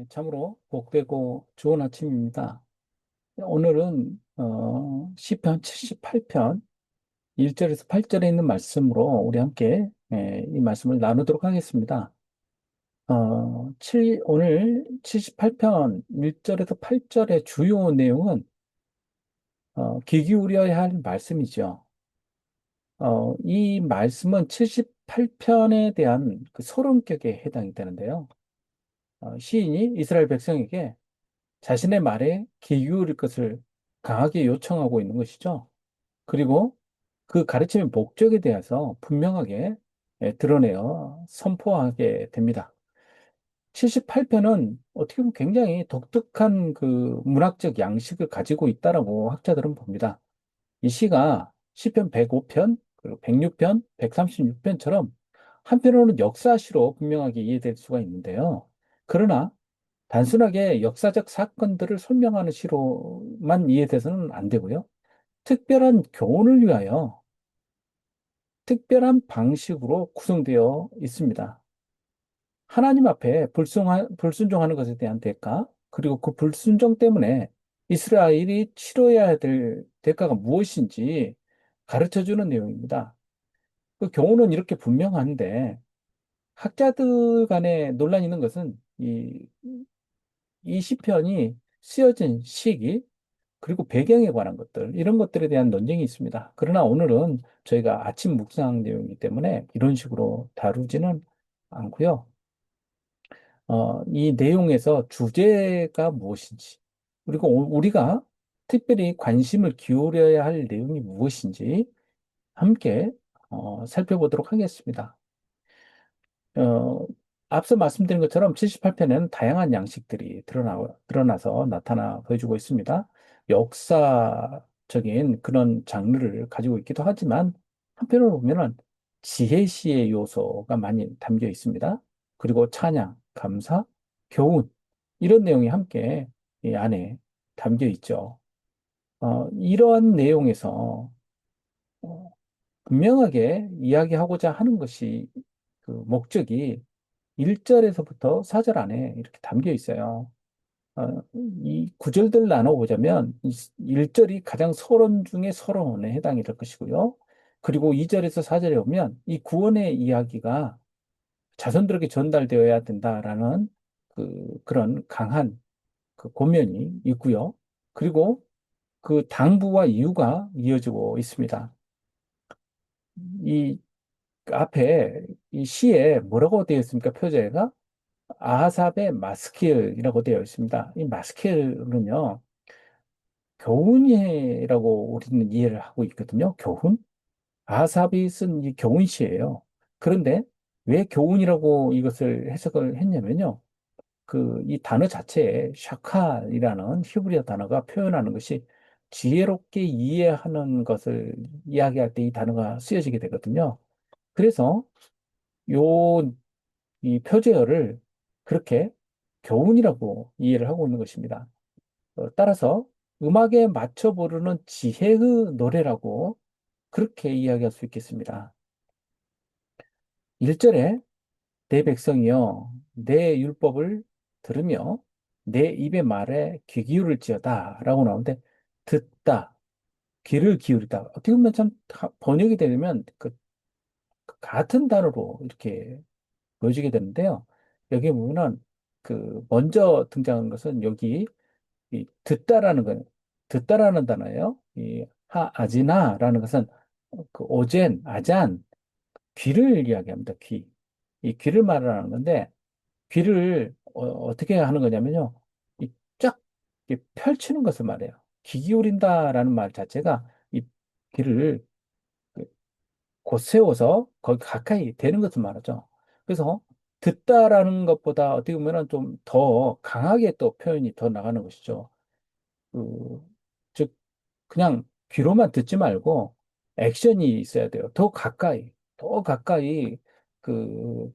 참으로 복되고 좋은 아침입니다. 오늘은 시편 78편 1절에서 8절에 있는 말씀으로 우리 함께 이 말씀을 나누도록 하겠습니다. 오늘 78편 1절에서 8절의 주요 내용은 귀 기울여야 할 말씀이죠. 이 말씀은 78편에 대한 그 소론격에 해당이 되는데요. 시인이 이스라엘 백성에게 자신의 말에 귀 기울일 것을 강하게 요청하고 있는 것이죠. 그리고 그 가르침의 목적에 대해서 분명하게 드러내어 선포하게 됩니다. 78편은 어떻게 보면 굉장히 독특한 그 문학적 양식을 가지고 있다라고 학자들은 봅니다. 이 시가 시편 105편, 그리고 106편, 136편처럼 한편으로는 역사시로 분명하게 이해될 수가 있는데요. 그러나 단순하게 역사적 사건들을 설명하는 시로만 이해돼서는 안 되고요. 특별한 교훈을 위하여 특별한 방식으로 구성되어 있습니다. 하나님 앞에 불순종하는 것에 대한 대가, 그리고 그 불순종 때문에 이스라엘이 치러야 될 대가가 무엇인지 가르쳐 주는 내용입니다. 그 교훈은 이렇게 분명한데, 학자들 간에 논란이 있는 것은 이 시편이 쓰여진 시기, 그리고 배경에 관한 것들, 이런 것들에 대한 논쟁이 있습니다. 그러나 오늘은 저희가 아침 묵상 내용이기 때문에 이런 식으로 다루지는 않고요. 이 내용에서 주제가 무엇인지, 그리고 우리가 특별히 관심을 기울여야 할 내용이 무엇인지 함께 살펴보도록 하겠습니다. 어, 앞서 말씀드린 것처럼 78편에는 다양한 양식들이 드러나서 나타나 보여주고 있습니다. 역사적인 그런 장르를 가지고 있기도 하지만 한편으로 보면은 지혜시의 요소가 많이 담겨 있습니다. 그리고 찬양, 감사, 교훈 이런 내용이 함께 이 안에 담겨 있죠. 이러한 내용에서 어, 분명하게 이야기하고자 하는 것이 그 목적이 1절에서부터 4절 안에 이렇게 담겨 있어요. 이 구절들 나눠보자면 1절이 가장 서론 중에 서론에 해당이 될 것이고요. 그리고 2절에서 4절에 오면 이 구원의 이야기가 자손들에게 전달되어야 된다라는 그런 강한 그 고면이 있고요. 그리고 그 당부와 이유가 이어지고 있습니다. 이 앞에 이 시에 뭐라고 되어 있습니까? 표제가 아하삽의 마스킬이라고 되어 있습니다. 이 마스킬은요, 교훈이라고 우리는 이해를 하고 있거든요. 교훈? 아하삽이 쓴 이 교훈시예요. 그런데 왜 교훈이라고 이것을 해석을 했냐면요. 이 단어 자체에 샤칼이라는 히브리어 단어가 표현하는 것이 지혜롭게 이해하는 것을 이야기할 때 이 단어가 쓰여지게 되거든요. 그래서 요 이 표제어를 그렇게 교훈이라고 이해를 하고 있는 것입니다. 따라서 음악에 맞춰 부르는 지혜의 노래라고 그렇게 이야기할 수 있겠습니다. 1절에 내 백성이여 내 율법을 들으며 내 입의 말에 귀 기울일지어다 라고 나오는데 듣다, 귀를 기울이다. 어떻게 보면 참 번역이 되면 그 같은 단어로 이렇게 보여지게 되는데요. 여기 보면은 먼저 등장한 것은 여기 이 듣다라는 단어예요. 이 아지나라는 것은 그 오젠, 아잔, 귀를 이야기합니다. 귀. 이 귀를 말하는 건데 귀를 떻게 하는 거냐면요. 이 쫙 펼치는 것을 말해요. 귀 기울인다라는 말 자체가 이 귀를 그 곧 세워서 거기 가까이 되는 것을 말하죠. 그래서 듣다라는 것보다 어떻게 보면은 좀 더 강하게 또 표현이 더 나가는 것이죠. 그, 즉, 그냥 귀로만 듣지 말고 액션이 있어야 돼요. 더 가까이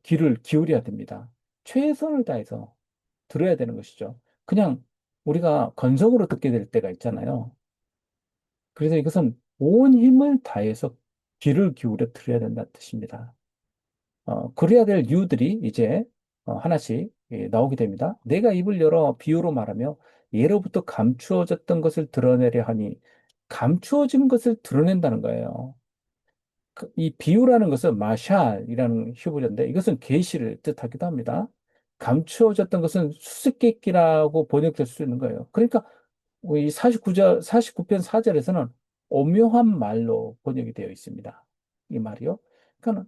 귀를 기울여야 됩니다. 최선을 다해서 들어야 되는 것이죠. 그냥 우리가 건성으로 듣게 될 때가 있잖아요. 그래서 이것은 온 힘을 다해서 귀를 기울여 들어야 된다는 뜻입니다. 그래야 될 이유들이 이제 하나씩 나오게 됩니다. 내가 입을 열어 비유로 말하며 예로부터 감추어졌던 것을 드러내려 하니 감추어진 것을 드러낸다는 거예요. 이 비유라는 것은 마샬이라는 히브리어인데 이것은 계시를 뜻하기도 합니다. 감추어졌던 것은 수수께끼라고 번역될 수 있는 거예요. 그러니까 이 49편 4절에서는 오묘한 말로 번역이 되어 있습니다. 이 말이요. 그러니까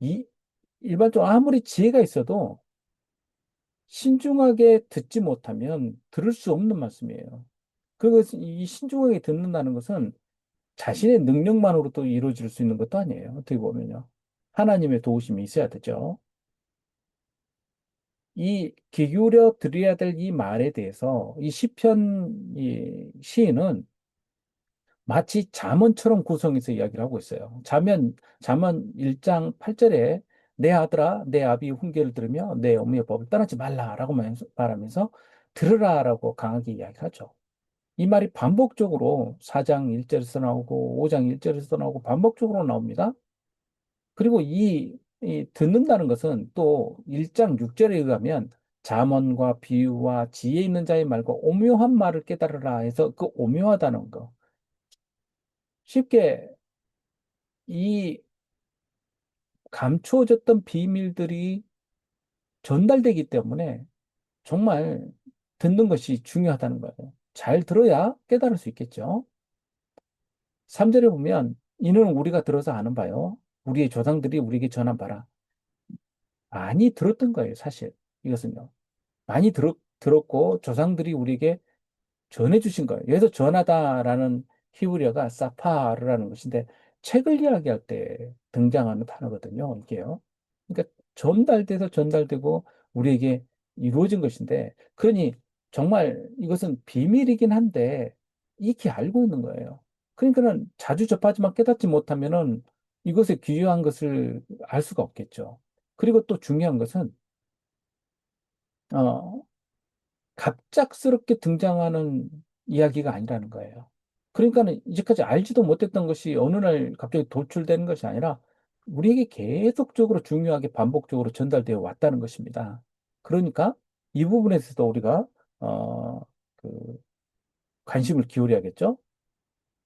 이 일반적으로 아무리 지혜가 있어도 신중하게 듣지 못하면 들을 수 없는 말씀이에요. 그리고 이 신중하게 듣는다는 것은 자신의 능력만으로도 이루어질 수 있는 것도 아니에요. 어떻게 보면요. 하나님의 도우심이 있어야 되죠. 이 기울여 드려야 될 이 말에 대해서 이 시편 이 시인은 마치 잠언처럼 구성해서 이야기를 하고 있어요. 잠언 1장 8절에 내 아들아 내 아비의 훈계를 들으며 내 어머니의 법을 떠나지 말라라고 말하면서 들으라라고 강하게 이야기하죠. 이 말이 반복적으로 4장 1절에서 나오고 5장 1절에서 나오고 반복적으로 나옵니다. 그리고 이 듣는다는 것은 또 1장 6절에 의하면 잠언과 비유와 지혜 있는 자의 말과 오묘한 말을 깨달으라 해서 그 오묘하다는 거. 쉽게 이 감추어졌던 비밀들이 전달되기 때문에 정말 듣는 것이 중요하다는 거예요. 잘 들어야 깨달을 수 있겠죠. 3절에 보면 이는 우리가 들어서 아는 바요. 우리의 조상들이 우리에게 전한 바라. 많이 들었던 거예요, 사실. 이것은요. 많이 들었고 조상들이 우리에게 전해주신 거예요. 여기서 전하다라는 히브리어가 사파르라는 것인데 책을 이야기할 때 등장하는 단어거든요. 이게요. 그러니까 전달돼서 전달되고 우리에게 이루어진 것인데 그러니 정말 이것은 비밀이긴 한데 익히 알고 있는 거예요. 그러니까는 자주 접하지만 깨닫지 못하면은 이것의 귀중한 것을 알 수가 없겠죠. 그리고 또 중요한 것은 어, 갑작스럽게 등장하는 이야기가 아니라는 거예요. 그러니까는 이제까지 알지도 못했던 것이 어느 날 갑자기 도출되는 것이 아니라 우리에게 계속적으로 중요하게 반복적으로 전달되어 왔다는 것입니다. 그러니까 이 부분에서도 우리가 어, 그 관심을 기울여야겠죠.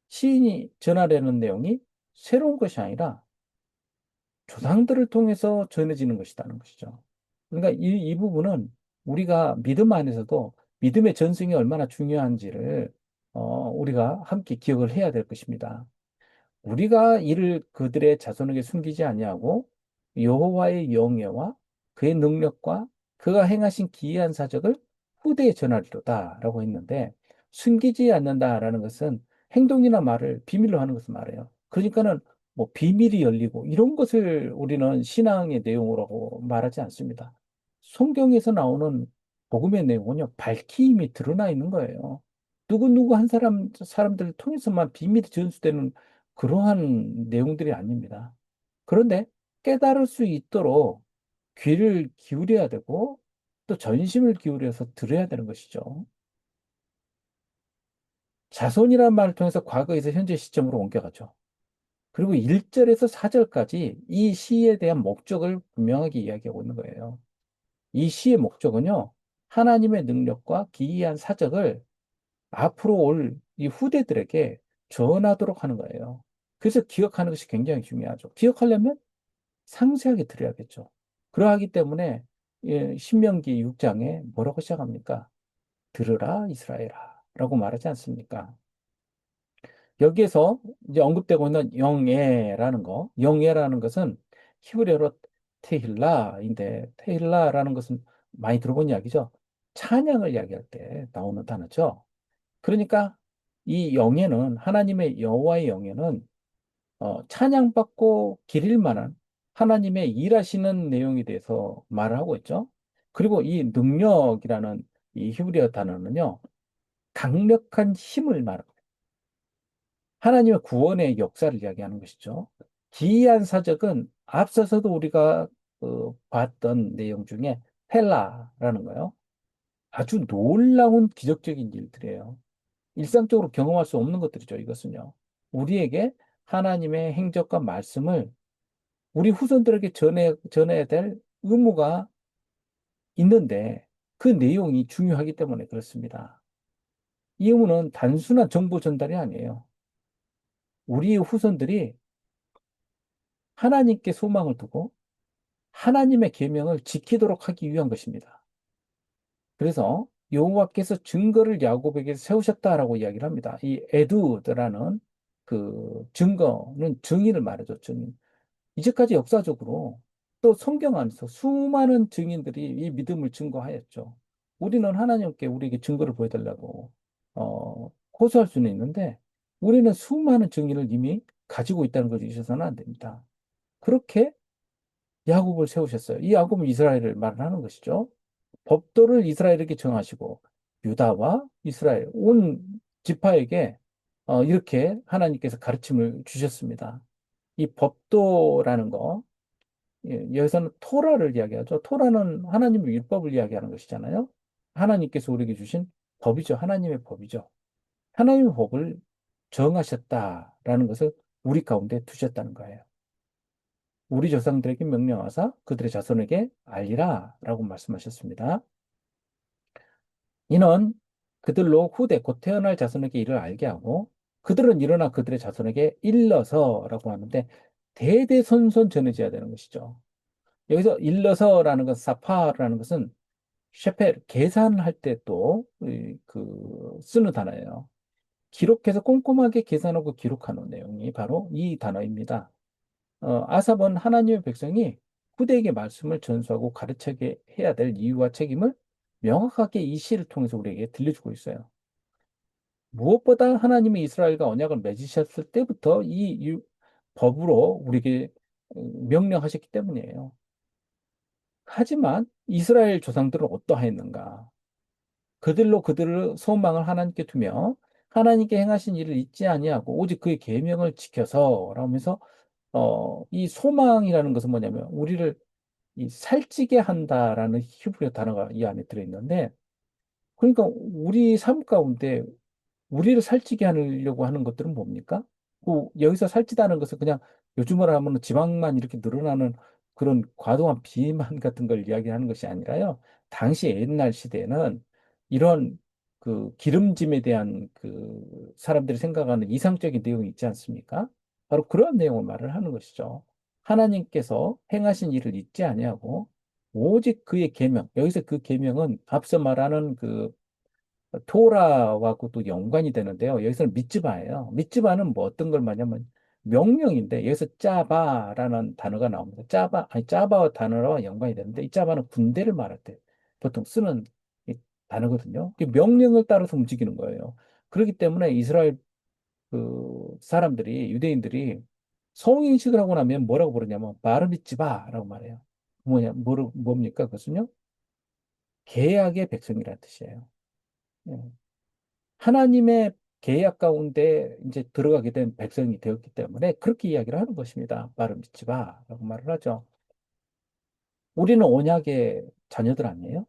시인이 전하려는 내용이 새로운 것이 아니라 조상들을 통해서 전해지는 것이라는 것이죠. 그러니까 이 부분은 우리가 믿음 안에서도 믿음의 전승이 얼마나 중요한지를 우리가 함께 기억을 해야 될 것입니다. 우리가 이를 그들의 자손에게 숨기지 아니하고 여호와의 영예와 그의 능력과 그가 행하신 기이한 사적을 후대에 전하리로다라고 했는데 숨기지 않는다라는 것은 행동이나 말을 비밀로 하는 것을 말해요. 그러니까는 뭐 비밀이 열리고 이런 것을 우리는 신앙의 내용으로 말하지 않습니다. 성경에서 나오는 복음의 내용은요, 밝힘이 드러나 있는 거예요. 누구누구 한 사람들을 통해서만 비밀이 전수되는 그러한 내용들이 아닙니다. 그런데 깨달을 수 있도록 귀를 기울여야 되고 또 전심을 기울여서 들어야 되는 것이죠. 자손이라는 말을 통해서 과거에서 현재 시점으로 옮겨가죠. 그리고 1절에서 4절까지 이 시에 대한 목적을 분명하게 이야기하고 있는 거예요. 이 시의 목적은요, 하나님의 능력과 기이한 사적을 앞으로 올 이 후대들에게 전하도록 하는 거예요. 그래서 기억하는 것이 굉장히 중요하죠. 기억하려면 상세하게 들어야겠죠. 그러하기 때문에 신명기 6장에 뭐라고 시작합니까? 들으라 이스라엘아 라고 말하지 않습니까? 여기에서 이제 언급되고 있는 영예라는 거, 영예라는 것은 히브리어로 테힐라인데 테힐라라는 것은 많이 들어본 이야기죠. 찬양을 이야기할 때 나오는 단어죠. 그러니까 이 영예는 하나님의 여호와의 영예는 찬양받고 기릴 만한 하나님의 일하시는 내용에 대해서 말을 하고 있죠. 그리고 이 능력이라는 이 히브리어 단어는요, 강력한 힘을 말합니다. 하나님의 구원의 역사를 이야기하는 것이죠. 기이한 사적은 앞서서도 우리가 봤던 내용 중에 헬라라는 거요. 아주 놀라운 기적적인 일들이에요. 일상적으로 경험할 수 없는 것들이죠, 이것은요. 우리에게 하나님의 행적과 말씀을 우리 후손들에게 전해야 될 의무가 있는데 그 내용이 중요하기 때문에 그렇습니다. 이 의무는 단순한 정보 전달이 아니에요. 우리의 후손들이 하나님께 소망을 두고 하나님의 계명을 지키도록 하기 위한 것입니다. 그래서 여호와께서 증거를 야곱에게 세우셨다라고 이야기를 합니다. 이 에두드라는 그 증거는 증인을 말해줘, 증인. 이제까지 역사적으로 또 성경 안에서 수많은 증인들이 이 믿음을 증거하였죠. 우리는 하나님께 우리에게 증거를 보여달라고 호소할 수는 있는데 우리는 수많은 증인을 이미 가지고 있다는 것을 잊어서는 안 됩니다. 그렇게 야곱을 세우셨어요. 이 야곱은 이스라엘을 말하는 것이죠. 법도를 이스라엘에게 정하시고 유다와 이스라엘 온 지파에게 이렇게 하나님께서 가르침을 주셨습니다. 이 법도라는 거 여기서는 토라를 이야기하죠. 토라는 하나님의 율법을 이야기하는 것이잖아요. 하나님께서 우리에게 주신 법이죠. 하나님의 법이죠. 하나님의 법을 정하셨다라는 것을 우리 가운데 두셨다는 거예요. 우리 조상들에게 명령하사 그들의 자손에게 알리라 라고 말씀하셨습니다. 이는 그들로 후대 곧 태어날 자손에게 이를 알게 하고 그들은 일어나 그들의 자손에게 일러서라고 하는데 대대손손 전해져야 되는 것이죠. 여기서 일러서라는 것, 사파라는 것은 셰펠 계산할 때 또 그 쓰는 단어예요. 기록해서 꼼꼼하게 계산하고 기록하는 내용이 바로 이 단어입니다. 아삽은 하나님의 백성이 후대에게 말씀을 전수하고 가르치게 해야 될 이유와 책임을 명확하게 이 시를 통해서 우리에게 들려주고 있어요. 무엇보다 하나님이 이스라엘과 언약을 맺으셨을 때부터 법으로 우리에게 명령하셨기 때문이에요. 하지만 이스라엘 조상들은 어떠하였는가? 그들로 그들을 소망을 하나님께 두며 하나님께 행하신 일을 잊지 아니하고 오직 그의 계명을 지켜서 라면서 이 소망이라는 것은 뭐냐면 우리를 이 살찌게 한다라는 히브리어 단어가 이 안에 들어있는데 그러니까 우리 삶 가운데 우리를 살찌게 하려고 하는 것들은 뭡니까? 여기서 살찌다는 것은 그냥 요즘으로 하면 지방만 이렇게 늘어나는 그런 과도한 비만 같은 걸 이야기하는 것이 아니라요. 당시 옛날 시대에는 이런 그 기름짐에 대한 그 사람들이 생각하는 이상적인 내용이 있지 않습니까? 바로 그런 내용을 말을 하는 것이죠. 하나님께서 행하신 일을 잊지 아니하고 오직 그의 계명, 여기서 그 계명은 앞서 말하는 그 토라하고 또 연관이 되는데요. 여기서는 미tz바예요. 미tz바는 뭐 어떤 걸 말하냐면 명령인데 여기서 짜바라는 단어가 나옵니다. 짜바 아니 짜바와 단어와 연관이 되는데 이 짜바는 군대를 말할 때 보통 쓰는 이 단어거든요. 그 명령을 따라서 움직이는 거예요. 그렇기 때문에 이스라엘 그 사람들이 유대인들이 성인식을 하고 나면 뭐라고 부르냐면 바르 미tz바라고 말해요. 뭡니까? 그것은요. 계약의 백성이라는 뜻이에요. 예. 하나님의 계약 가운데 이제 들어가게 된 백성이 되었기 때문에 그렇게 이야기를 하는 것입니다. 바로 미츠바라고 말을 하죠. 우리는 언약의 자녀들 아니에요?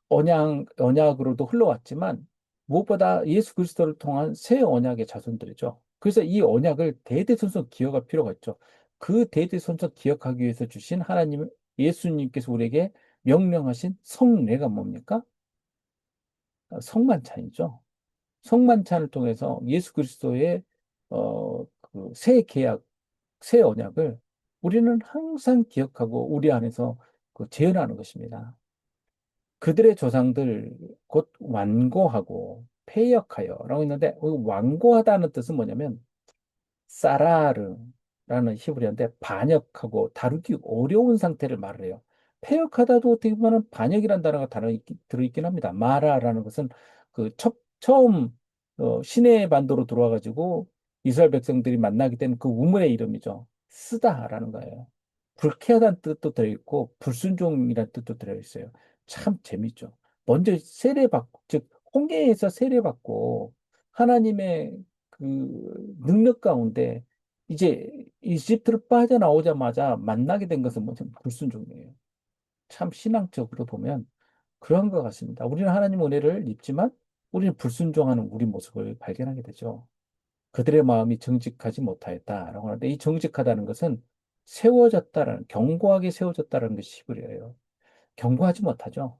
언약으로도 흘러왔지만 무엇보다 예수 그리스도를 통한 새 언약의 자손들이죠. 그래서 이 언약을 대대손손 기억할 필요가 있죠. 그 대대손손 기억하기 위해서 주신 하나님, 예수님께서 우리에게 명령하신 성례가 뭡니까? 성만찬이죠. 성만찬을 통해서 예수 그리스도의 그새 계약, 새 언약을 우리는 항상 기억하고 우리 안에서 그 재현하는 것입니다. 그들의 조상들 곧 완고하고 패역하여라고 했는데 완고하다는 뜻은 뭐냐면 사라르라는 히브리어인데 반역하고 다루기 어려운 상태를 말을 해요. 패역하다도 어떻게 보면 반역이라는 단어가 들어있긴 합니다. 마라라는 것은 처음 시내 반도로 들어와가지고 이스라엘 백성들이 만나게 된 그 우물의 이름이죠. 쓰다라는 거예요. 불쾌하다는 뜻도 들어있고 불순종이라는 뜻도 들어있어요. 참 재밌죠. 먼저 세례받고 즉 홍해에서 세례받고 하나님의 그 능력 가운데 이제 이집트를 빠져나오자마자 만나게 된 것은 뭐냐면 불순종이에요. 참 신앙적으로 보면 그런 것 같습니다. 우리는 하나님 은혜를 입지만 우리는 불순종하는 우리 모습을 발견하게 되죠. 그들의 마음이 정직하지 못하였다라고 하는데 이 정직하다는 것은 세워졌다라는 견고하게 세워졌다라는 것이 히브리어예요. 경고하지 못하죠.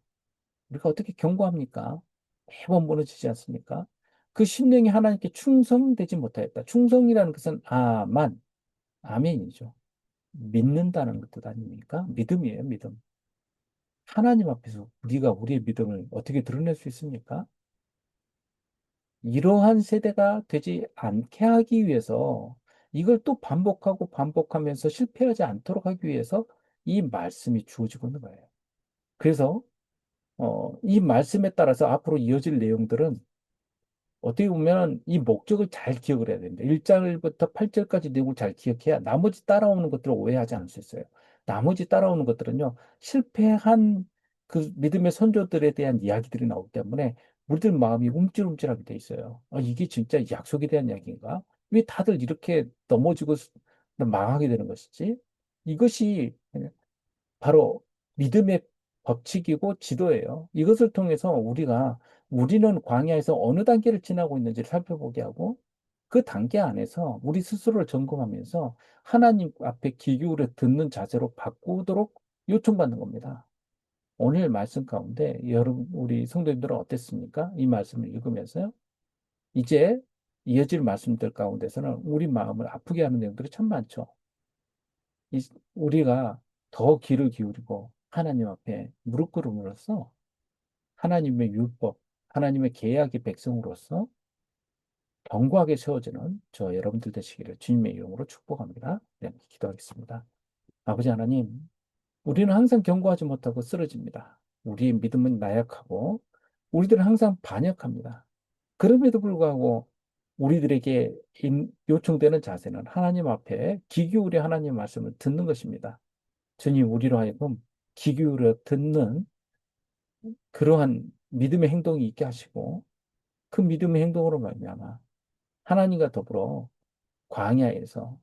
우리가 어떻게 경고합니까? 매번 무너지지 않습니까? 그 심령이 하나님께 충성되지 못하였다. 충성이라는 것은 아멘이죠. 믿는다는 뜻 아닙니까? 믿음이에요, 믿음. 하나님 앞에서 우리가 우리의 믿음을 어떻게 드러낼 수 있습니까? 이러한 세대가 되지 않게 하기 위해서 이걸 또 반복하고 반복하면서 실패하지 않도록 하기 위해서 이 말씀이 주어지고 있는 거예요. 그래서 이 말씀에 따라서 앞으로 이어질 내용들은 어떻게 보면 이 목적을 잘 기억을 해야 됩니다. 1절부터 8절까지 내용을 잘 기억해야 나머지 따라오는 것들을 오해하지 않을 수 있어요. 나머지 따라오는 것들은요, 실패한 그 믿음의 선조들에 대한 이야기들이 나오기 때문에 우리들 마음이 움찔움찔하게 돼 있어요. 이게 진짜 약속에 대한 이야기인가? 왜 다들 이렇게 넘어지고 망하게 되는 것이지? 이것이 바로 믿음의 법칙이고 지도예요. 이것을 통해서 우리는 광야에서 어느 단계를 지나고 있는지를 살펴보게 하고 그 단계 안에서 우리 스스로를 점검하면서 하나님 앞에 귀 기울여 듣는 자세로 바꾸도록 요청받는 겁니다. 오늘 말씀 가운데 여러분, 우리 성도님들은 어땠습니까? 이 말씀을 읽으면서요. 이제 이어질 말씀들 가운데서는 우리 마음을 아프게 하는 내용들이 참 많죠. 우리가 더 귀를 기울이고 하나님 앞에 무릎 꿇음으로써 하나님의 율법, 하나님의 계약의 백성으로서 견고하게 세워지는 저 여러분들 되시기를 주님의 이름으로 축복합니다. 네, 기도하겠습니다. 아버지 하나님, 우리는 항상 견고하지 못하고 쓰러집니다. 우리의 믿음은 나약하고 우리들은 항상 반역합니다. 그럼에도 불구하고 우리들에게 요청되는 자세는 하나님 앞에 귀 기울여 하나님 말씀을 듣는 것입니다. 주님, 우리로 하여금 귀 기울여 듣는 그러한 믿음의 행동이 있게 하시고 그 믿음의 행동으로 말미암아 하나님과 더불어 광야에서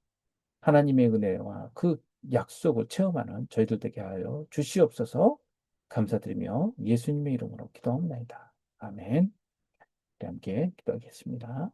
하나님의 은혜와 그 약속을 체험하는 저희들 되게 하여 주시옵소서. 감사드리며 예수님의 이름으로 기도합니다. 아멘. 우리 함께 기도하겠습니다.